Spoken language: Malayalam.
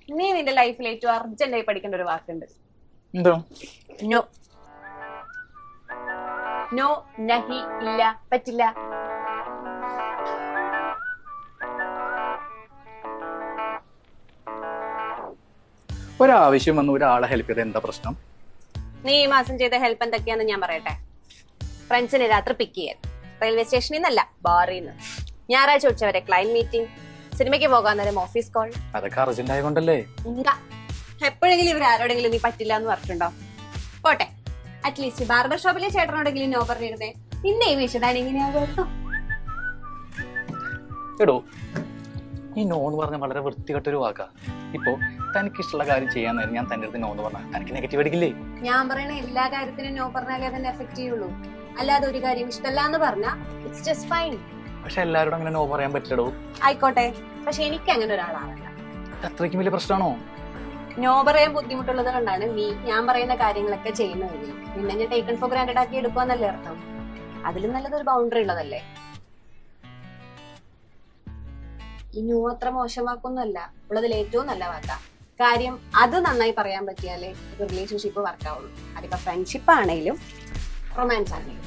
നീ നിന്റെ ലൈഫിൽ ഏറ്റവും അർജന്റായി പഠിക്കേണ്ട ഒരു വാക്കുണ്ട്. എന്തോ? നോ. നോ, നഹി, ഇല്ല, പറ്റില്ല. ഒരാവശ്യം വന്ന് ഒരാളെ ഹെൽപ്പ് ചെയ്ത് എന്താ പ്രശ്നം? നീ ഈ മാസം ചെയ്ത ഹെൽപ്പ് എന്തൊക്കെയാന്ന് ഞാൻ പറയട്ടെ. ഫ്രണ്ട്സിനെ രാത്രി പിക്ക് ചെയ്യാൻ, റെയിൽവേ സ്റ്റേഷനിൽ നിന്നല്ല ബാറിൽ നിന്ന്. ഞായറാഴ്ച ഉച്ചവരെ ക്ലൈന്റ് മീറ്റിംഗ്, സിനിമയ്ക്ക് പോകാൻ നേരം ഓഫീസ് കോൾ. അതൊക്കെ അർജന്റ് ആയതുകൊണ്ടല്ലേ. എപ്പോഴെങ്കിലും ഇവർ ആരോടെങ്കിലും നീ പറ്റില്ല എന്ന് പറഞ്ഞിട്ടുണ്ടോ? പോട്ടെ, അറ്റ്ലീസ്റ്റ് ബാർബർ ഷോപ്പിലെ ചേട്ടനോടെങ്കിലും നോ പറഞ്ഞിരുന്നേ. നിന്നെ ഈ വിഷയതാണ് ഇങ്ങനെയാകുമോ? എടോ, ഈ നോ എന്ന് പറഞ്ഞ വളരെ വൃത്തികെട്ടൊരു വാക്കാ. ഇപ്പോ തനിക്ക് ഇഷ്ടമുള്ള കാര്യം ചെയ്യാൻ നേരം ഞാൻ തന്റെ അടുത്ത് നോ എന്ന് പറഞ്ഞാൽ തനിക്ക് നെഗറ്റീവ് അടിക്കില്ലേ? ഞാൻ പറയണ എല്ലാ കാര്യത്തിനും നോ പറഞ്ഞാലേ അതിനെ എഫക്ട് ചെയ്യുള്ളൂ. അല്ലാതെ ഒരു കാര്യം ഇഷ്ടമല്ല എന്ന് പറഞ്ഞാൽ ഇറ്റ്സ് ജസ്റ്റ് ഫൈൻ. പക്ഷെ എല്ലാവരോടും അങ്ങനെ നോ പറയാൻ പറ്റില്ലടോ. ആയിക്കോട്ടെ, പക്ഷെ എനിക്ക് അങ്ങനെ ഒരാളാണല്ല. അത്രയ്ക്കും വലിയ പ്രശ്നമാണോ? നോ പറയാൻ ബുദ്ധിമുട്ടുള്ളത് കൊണ്ടാണ് നീ ഞാൻ പറയുന്ന കാര്യങ്ങളൊക്കെ ചെയ്യുന്നതെങ്കിൽ പിന്നെ ഞാൻ ടേക്കൺ ഫോർ ഗ്രാൻഡഡ് ആക്കി എടുക്കുവാന്നല്ലേ അർത്ഥം. അതിലും നല്ലതൊരു ബൗണ്ടറി ഉള്ളതല്ലേ. ഈ നോ അത്ര മോശം വാക്കൊന്നുമല്ല, ഉള്ളതിൽ ഏറ്റവും നല്ല വാക്കാ. കാര്യം അത് നന്നായി പറയാൻ പറ്റിയാലേ ഒരു റിലേഷൻഷിപ്പ് വർക്കാവുള്ളൂ. അതിപ്പോ ഫ്രണ്ട്ഷിപ്പ് ആണെങ്കിലും റൊമാൻസ് ആണെങ്കിലും.